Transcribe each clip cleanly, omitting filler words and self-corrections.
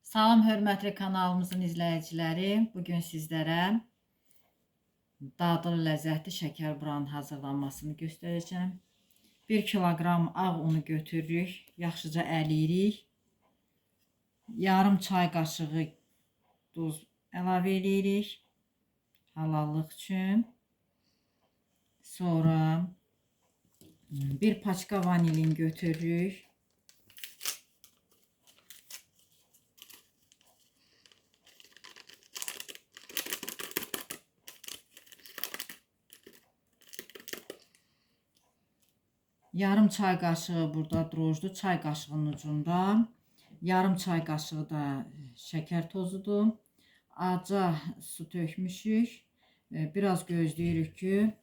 Salam hörmətli kanalımızın izləyiciləri. Bugün sizlərə dadlı, ləzzətli şəkər buranın hazırlanmasını göstərəcəm. 1 kiloqram ağ unu götürürük, yaxşıca əliyirik. Yarım çay qaşığı duz əlavə edirik halallıq üçün. Sonra 1 paçka vanilin götürürük. Yarım çay qaşığı burada drojdu, çay qaşığının ucunda. Yarım çay qaşığı da şəkər tozudur. Azca su tökmüşük. Biraz gözləyirik ki,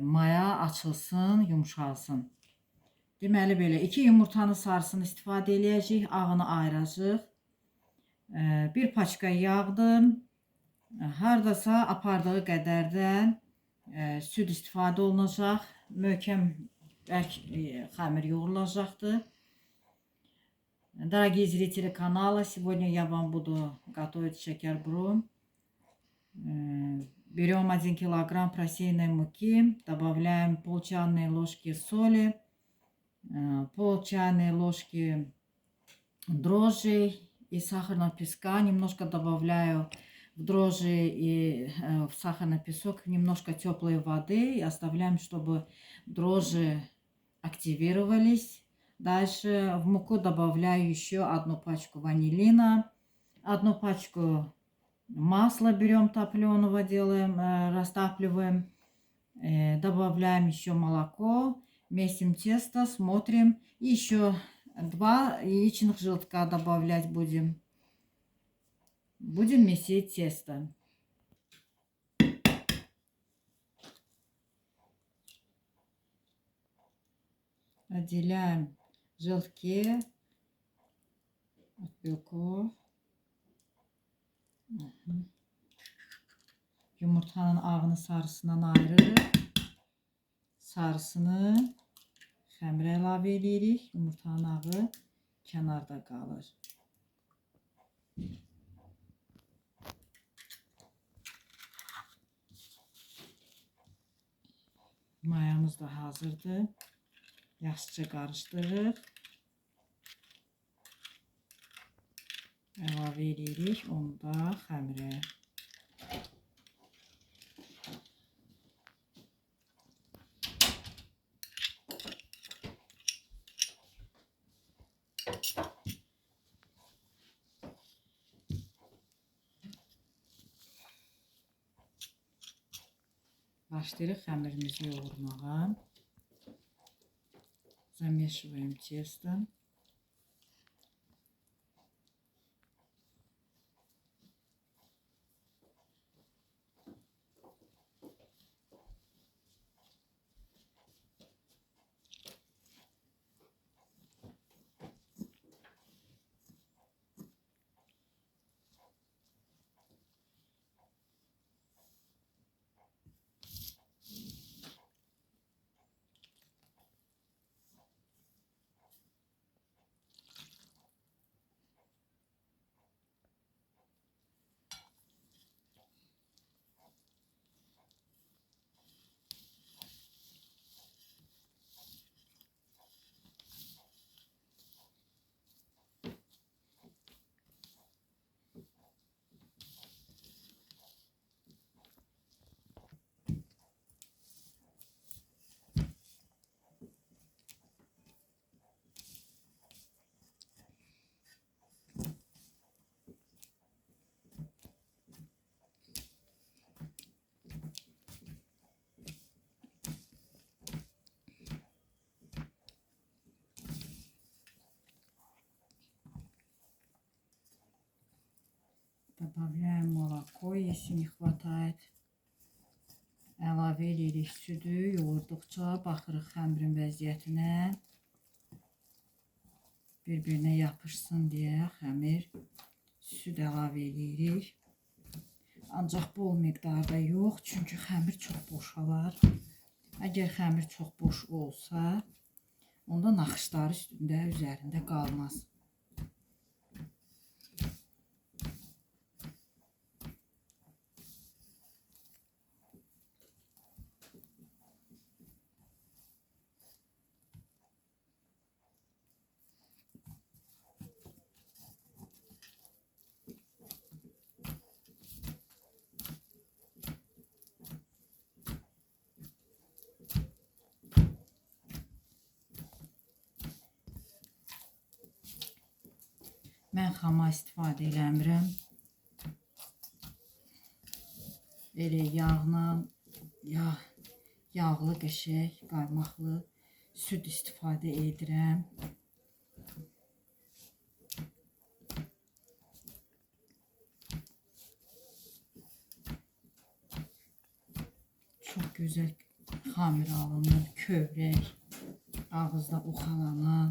maya açılsın, yumuşalsın. Deməli belə 2 yumurtanın sarısını istifadə edəcəyik, ağını ayıracaq. 1 paçka yağdır. Hardasa apardığı qədərdən süd istifadə olunacaq. Möhkəm bərk xəmir yoğurulacaqdır. Дорогие зрители канала, сегодня я вам буду готовить шекер-бру. Берем 1 килограмм просеянной муки, добавляем пол чайной ложки соли, пол чайной ложки дрожжей и сахарного песка. Немножко добавляю в дрожжи и в сахарный песок немножко теплой воды и оставляем, чтобы дрожжи активировались. Дальше в муку добавляю еще 1 пачку ванилина, 1 пачку масла берем топленого, делаем, растапливаем, добавляем еще молоко, месим тесто, смотрим. И еще 2 яичных желтка добавлять будем. Будем месить тесто. Отделяем желтки от белков. Yumurtanın ağını sarısından ayırırıq. Sarısını xəmirə əlavə edirik. Yumurtanın ağı kənarda qalır. Mayamız da hazırdır. Yaxşıca qarışdırırıq. Əlavə edirik onu da xəmirə. Başlayırıq xəmirimizi yoğurmağa. Замешиваем тесто. Добавляем молоко, если не хватает. Əlavə edirik südü, yoğurduqca baxırıq xəmirin vəziyyətinə. Bir-birinə yapışsın deyə xəmir, süd əlavə edirik. Ancaq bol miqdarda yox, çünki xəmir çox boşalar. Əgər xəmir çox boş olsa, onda naxışları üzərində qalmaz. Mən xama istifadə eləmirəm. Elə yağlı qəşəng, qaymaqlı süd istifadə edirəm. Çox gözəl xamir alınır, kövrək, ağızda uxalanan.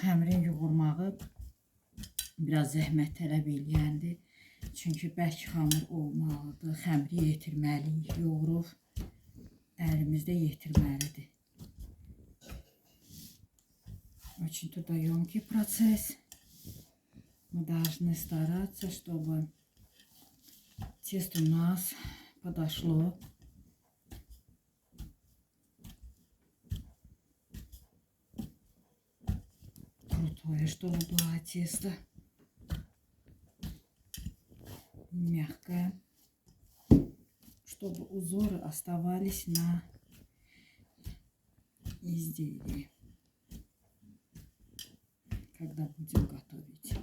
Xəmirin yoğurmağı biraz zəhmət tələb eləyəndir. Çünki bərk xamir olmalıdır. Xəmiri yetirməliyik, yoğurub əlimizdə yetirməlidir. Очень туда емкий процесс. Мы должны стараться, чтобы тесто у нас подошло. Крутое, чтобы было тесто мягкое, чтобы узоры оставались на изделии, когда будем готовить.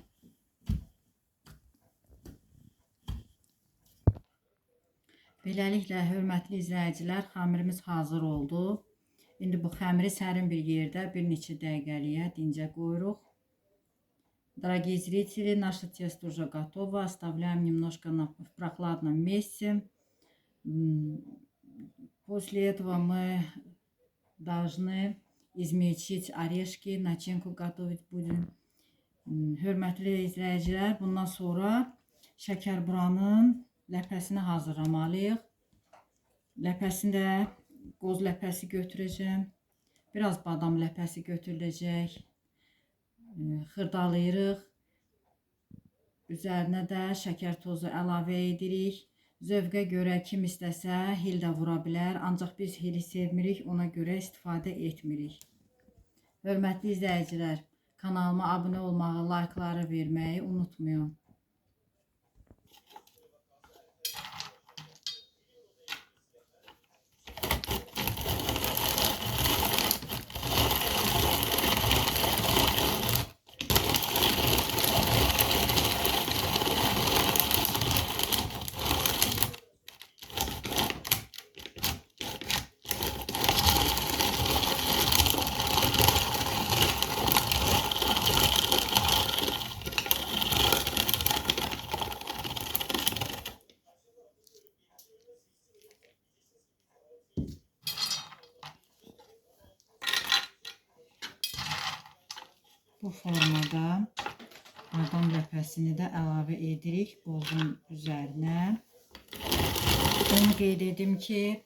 Beləliklə, hörmətli izləyicilər, xəmirimiz hazır oldu. İndi bu xəmiri sərin bir yerdə bir neçə dəqiqəliyə dincə qoyuruq. Дорогие зрители, наше тесто уже готово. Оставляем немножко в прохладном месте. После этого мы должны измельчить орешки. Начинку готовить будем. Hörmətli izləyicilər, bundan sonra şəkərburanın ləpəsini hazırlamalıyıq. Ləpəsində qoz ləpəsi götürəcəm. Biraz badam ləpəsi götürüləcək. Xırdalayırıq. Üzərinə də şəkər tozu əlavə edirik. Zövqə görə kim istəsə hil də vura bilər. Ancaq biz hili sevmirik, ona görə istifadə etmirik. Hörmətli izləyicilər, kanalıma abunə olmağı, like'ları verməyi unutmayın. Bu formada badam ləpəsini də əlavə edirik qozun üzərinə. Onu qeyd edim ki,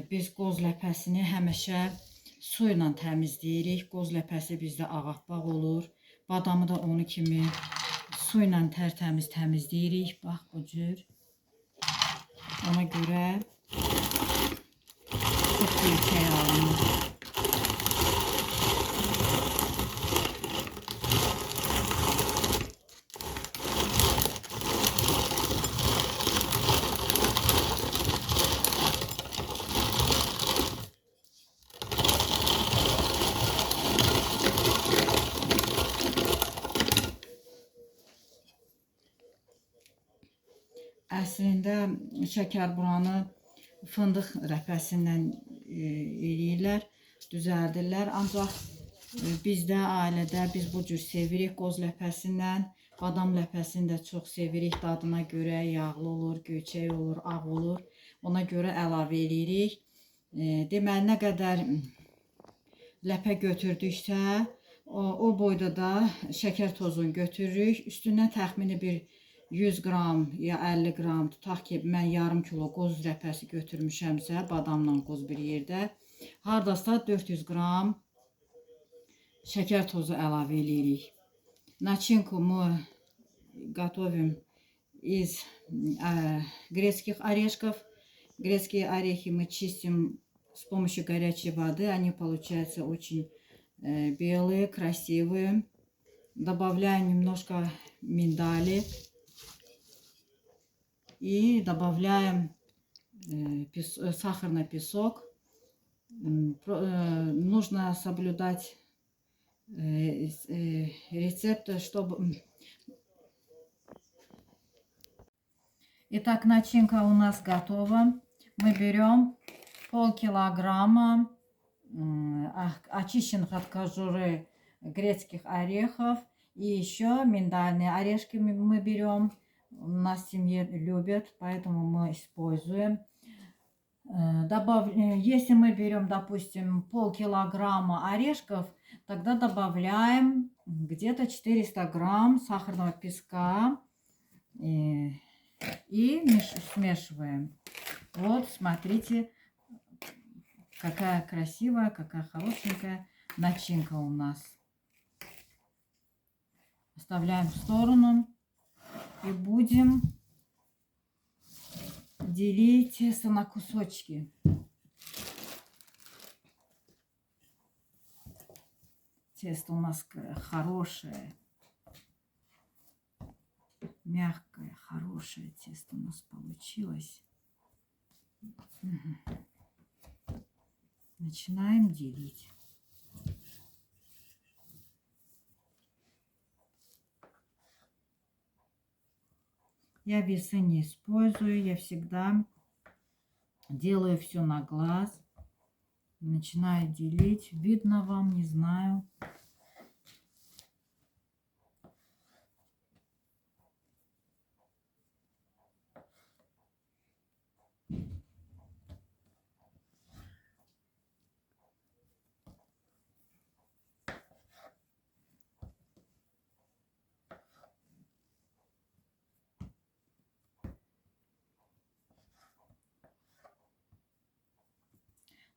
biz qoz ləpəsini həmişə su ilə təmizləyirik. Qoz ləpəsi bizdə ağappaq olur. Badamı da onu kimi su ilə tərtəmiz təmizləyirik. Bax bu cür. Ona görə çox göyçək alınır. Əslində şəkərburanı fındıq ləpəsindən eləyirlər, düzəldirlər. Ancaq bizdə, ailədə biz bu cür sevirik qoz ləpəsindən. Badam ləpəsini də çox sevirik. Dadına görə yağlı olur, göyçək olur, ağ olur. Ona görə əlavə edirik. Deməli, nə qədər ləpə götürdüksə, o boyda da şəkər tozunu götürürük. Üstündən təxmini bir 100 qram ya 50 qram, tutaq ki, mən yarım kilo qoz ləpəsi götürmüşəmsə, badamla qoz bir yerdə, hardasa 400 qram şəkər tozu əlavə edirik. Начинку мы готовим из грецких орешков. Грецкие орехи мы чистим с помощью горячей воды. Они получаются очень белые, красивые. Добавляем немножко миндали. И добавляем сахарный песок. Нужно соблюдать рецепты, чтобы... Итак, начинка у нас готова. Мы берем полкилограмма очищенных от кожуры грецких орехов. И еще миндальные орешки мы берем. У нас в семье любят, поэтому мы используем. Если мы берем, допустим, полкилограмма орешков, тогда добавляем где-то 400 грамм сахарного песка и смешиваем. Вот, смотрите, какая красивая, какая хорошенькая начинка у нас. Оставляем в сторону и будем делить тесто на кусочки. Тесто у нас хорошее, мягкое, хорошее тесто у нас получилось. Начинаем делить. Я весы не использую, я всегда делаю все на глаз. Начинаю делить. Видно вам, не знаю.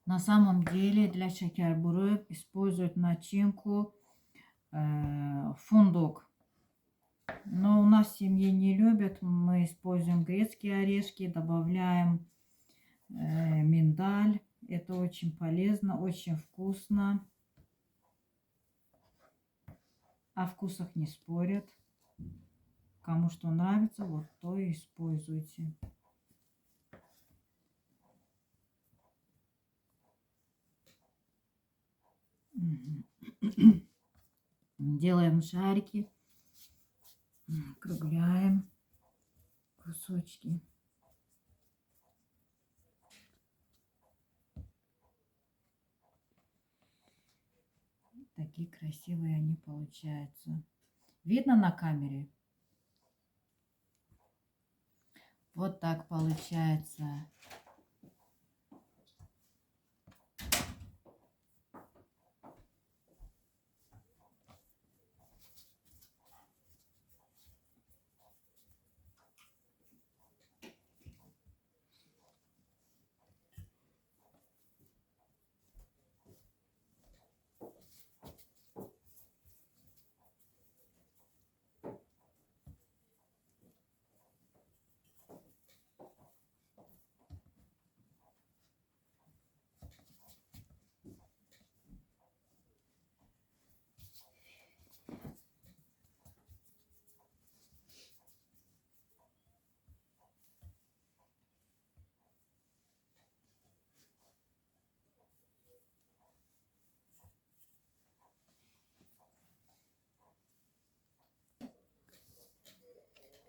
На самом деле для шакербурек используют начинку фундук. Но у нас в семье не любят. Мы используем грецкие орешки, добавляем миндаль. Это очень полезно, очень вкусно. О вкусах не спорят. Кому что нравится, вот то и используйте. Делаем шарики, округляем кусочки. Такие красивые они получаются. Видно на камере? Вот так получается.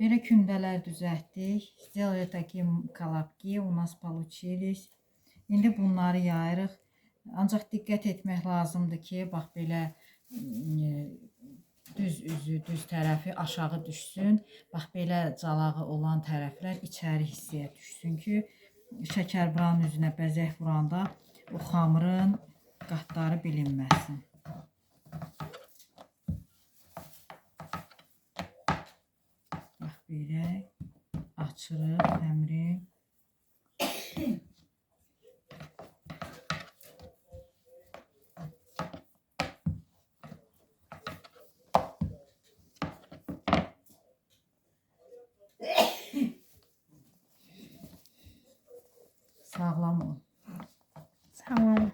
Böyle kündələr düzəltdik. Сделали такие колобки у нас получились. İndi bunları yayırıq. Ancaq diqqət etmək lazımdır ki, bax belə düz üzü, düz tərəfi aşağı düşsün. Bax belə calağı olan tərəflər içəri hissəyə düşsün ki, şəkərburanın üzünə bəzək vuranda o xamırın qatları bilinməsin. Bax belə açırıq xəmiri. Sağlam ol. Sağlam.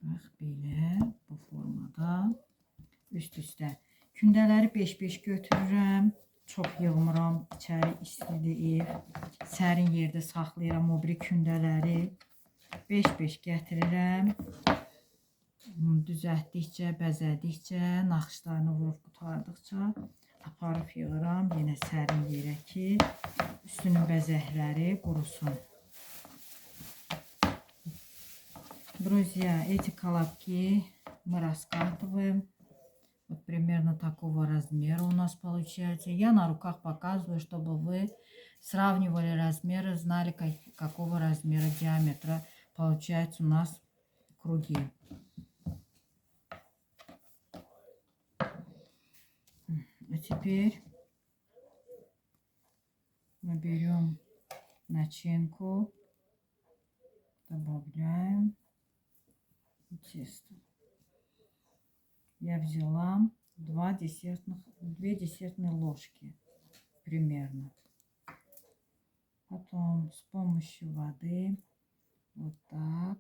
Bax belə bu formada üst-üstə. Kündələri 5-5 götürürəm. Çox yığmıram. İçəri istidir. Sərin yerdə saxlayıram o biri kündələri. 5-5 gətirirəm. Düzəltdikcə, bəzədikcə, naxışlarını vurub qutardıqca aparıb yığıram. Yenə sərin yerə ki, üstünün bəzəkləri qurusun. Друзья, эти колобки мы раскатываем. Вот примерно такого размера у нас получается. Я на руках показываю, чтобы вы сравнивали размеры, знали, какого размера диаметра получается у нас круги. А теперь мы берем начинку, добавляем тесто. Я взяла 2 десертные ложки примерно. Потом с помощью воды вот так,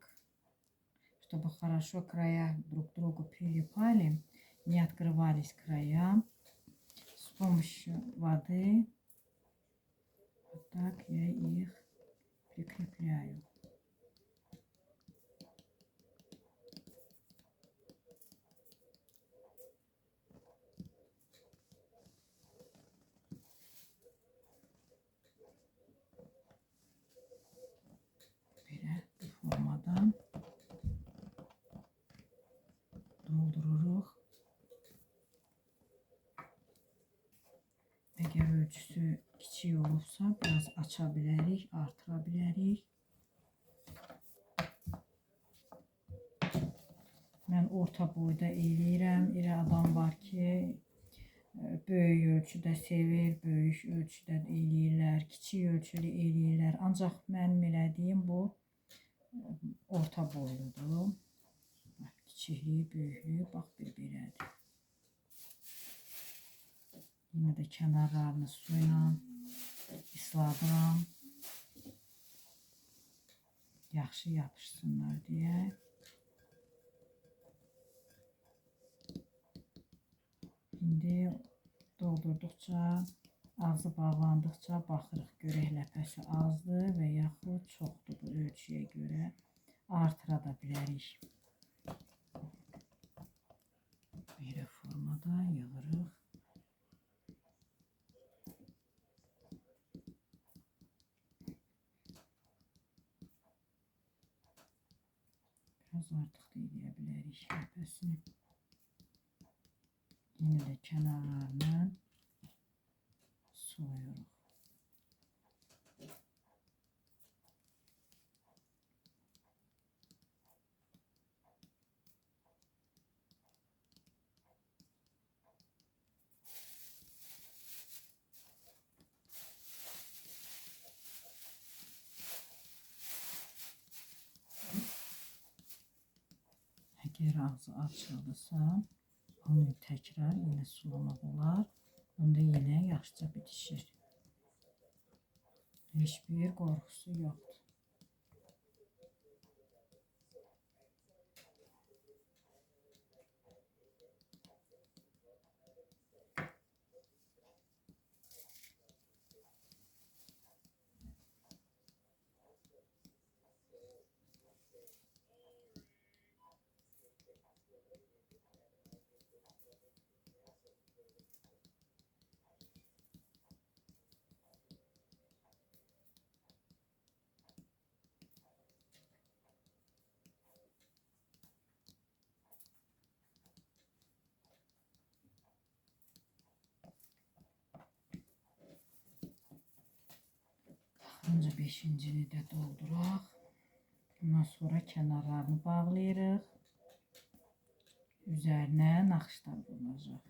чтобы хорошо края друг к другу прилипали, не открывались края. С помощью воды вот так я их прикрепляю. Bu formadan doldururuq. Əgər ölçüsü kiçik olursa, biraz aça bilərik, artıra bilərik. Mən orta boyda eləyirəm. Elə adam var ki, böyük ölçüdə sevir, böyük ölçüdə eləyirlər, kiçik ölçülü eləyirlər. Ancaq mənim elədiyim bu orta boyludur. Kiçikliyi, böyüklüyü bax bir-belədir. Yine də kənarlarını su ilə isladıram. Yaxşı yapışsınlar deyə. İndi doldurduqca, ağzı bağlandıqca baxırıq. Görək ləpəsi azdır və yaxud çoxdur bu ölçüyə görə. Artıra da bilərik. Belə formada yığırıq. Biraz artıq da eləyə bilərik ləpəsini. Yine də kənarlarını soyuruq. Əgər ağzı açılırsa, onu təkrar yenə sulamaq olar. Onda yenə yaxşıca bitişir. Heç bir qorxusu yoxdur. Önce 5-cini də dolduraq. Bundan sonra kənarlarını bağlayırıq. Üzərinə naxışlar vurulacaq.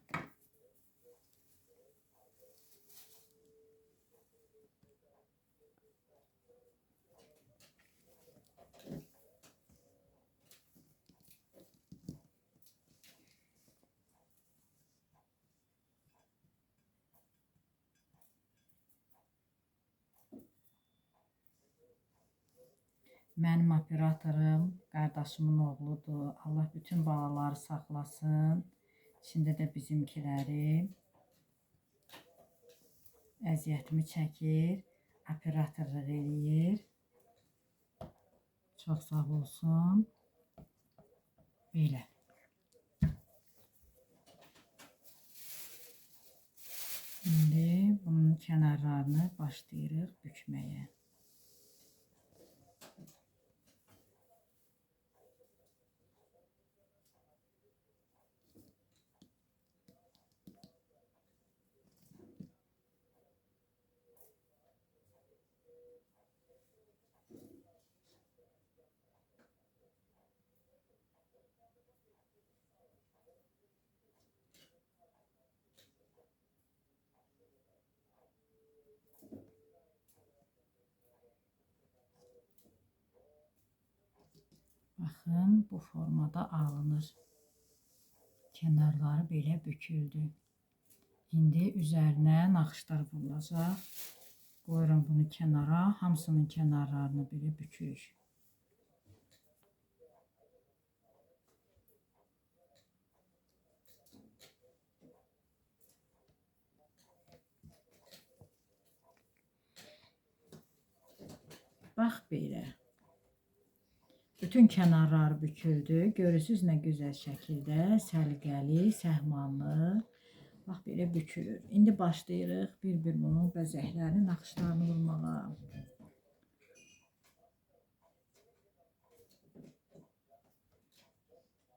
Mənim operatorum qardaşımın oğludur. Allah bütün balaları saxlasın. İçində də bizimkiləri. Əziyyətimi çəkir, operatorluq eləyir. Çox sağ olsun. Belə. İndi bunun kənarlarını başlayırıq bükməyə. Baxın, bu formada alınır. Kənarları belə büküldü. İndi üzərinə naxışlar vurulacaq. Qoyuram bunu kənara, hamısının kənarlarını belə bükürük. Bax belə. Bütün kənarları büküldü. Görürsünüz nə gözəl şəkildə, səliqəli, səhmanlı. Bax belə bükülür. İndi başlayırıq bir-bir bunun bəzəklərini, naxışlarını vurmağa.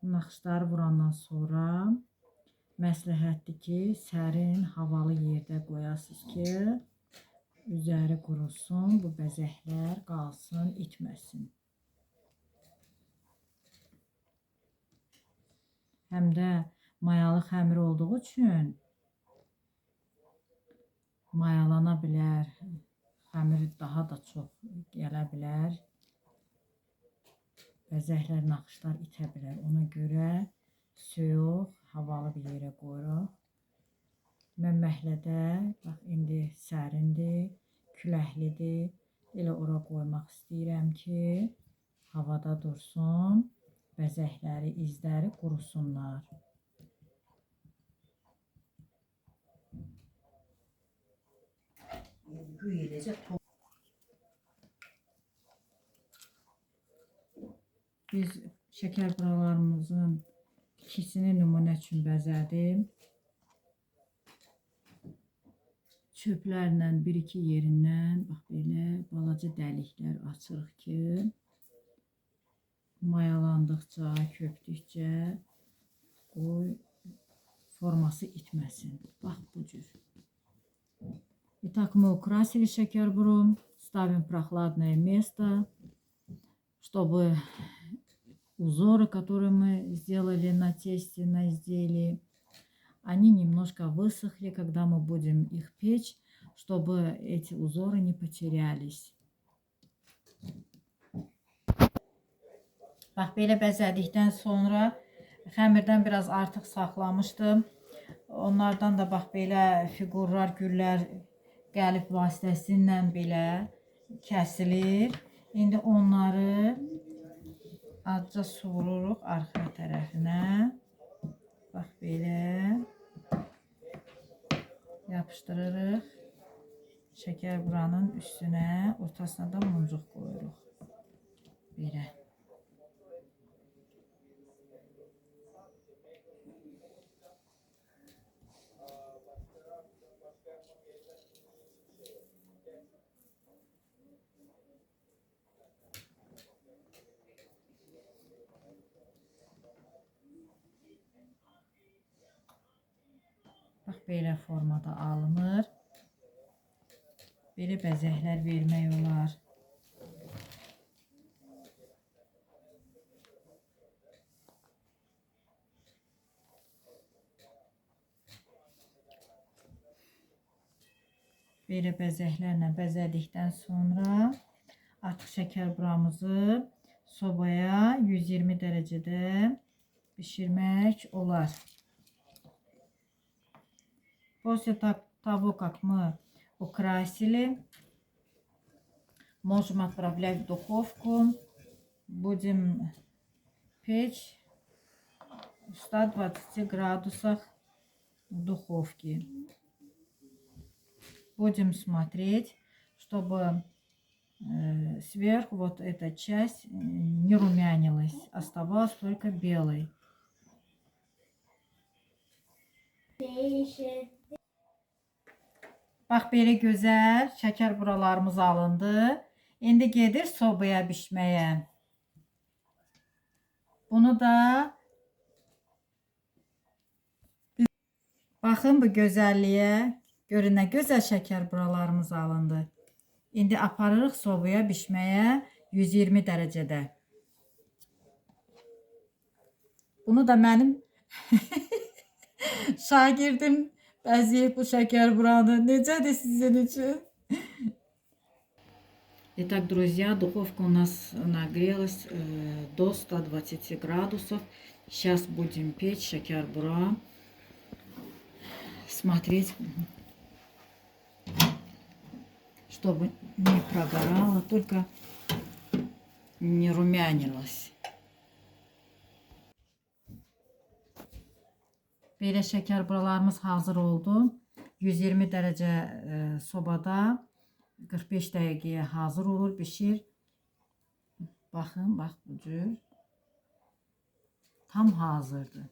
Naxışları vurandan sonra məsləhətdir ki, sərin, havalı yerdə qoyasınız ki, üzəri qurusun, bu bəzəklər qalsın, itməsin. Həm də mayalı xəmir olduğu üçün mayalana bilər, xəmir daha da çox gələ bilər, bəzəklər, naxışlar itə bilər. Ona görə soyuq, havalı bir yerə qoyuruq. Mən məhlədə, bax indi sərindir, küləklidir, elə ora qoymaq istəyirəm ki, havada dursun, bəzəkləri, izləri qurusunlar. Biz şəkər buralarımızın ikisini nümunə üçün bəzədim. Çöplərlə bir-iki yerindən bax belə balaca dəliklər açırıq ki, mayalandıqca, köpdükcə qoy forması itməsin. Bax bu cür. Итак, мы украсили шекер-брум, ставим в прохладное место, чтобы узоры, которые мы сделали на тесте, на изделии, они немножко высохли, когда мы будем их печь, чтобы эти узоры не потерялись. Bax, belə bəzədikdən sonra xəmirdən biraz artıq saxlamışdım. Onlardan da bax, belə figurlar, güllər qəlib vasitəsilə belə kəsilir. İndi onları azca su vururuq arxa tərəfinə. Bax, belə yapışdırırıq. Şəkər buranın üstünə, ortasına da muncuq qoyuruq. Belə. Bax, belə formada alınır. Belə bəzəklər vermək olar. Belə bəzəklərlə bəzədikdən sonra artıq şəkər buramızı sobaya 120 dərəcədə pişirmək olar. После того, как мы украсили, можем отправлять в духовку будем печь в 120 градусах в духовке. Будем смотреть, чтобы сверху вот эта часть не румянилась, оставалась только белой. Bax belə gözəl şəkər buralarımız alındı. İndi gedir sobaya bişməyə. Bunu da baxın bu gözəlliyə. Görün nə gözəl şəkər buralarımız alındı. İndi aparırıq sobaya bişməyə 120 dərəcədə. Bunu da mənim şagirdim bəzəyib bu şəkər buranı. Necədir sizin üçün? Итак, друзья, духовка у нас нагрелась до 120 градусов. Сейчас будем печь шакер-бура. Смотреть, чтобы не прогорало, только не румянилось. Belə şəkər buralarımız hazır oldu. 120 dərəcə sobada 45 dəqiqəyə hazır olur, pişir. Baxın, bax bu cür. Tam hazırdır.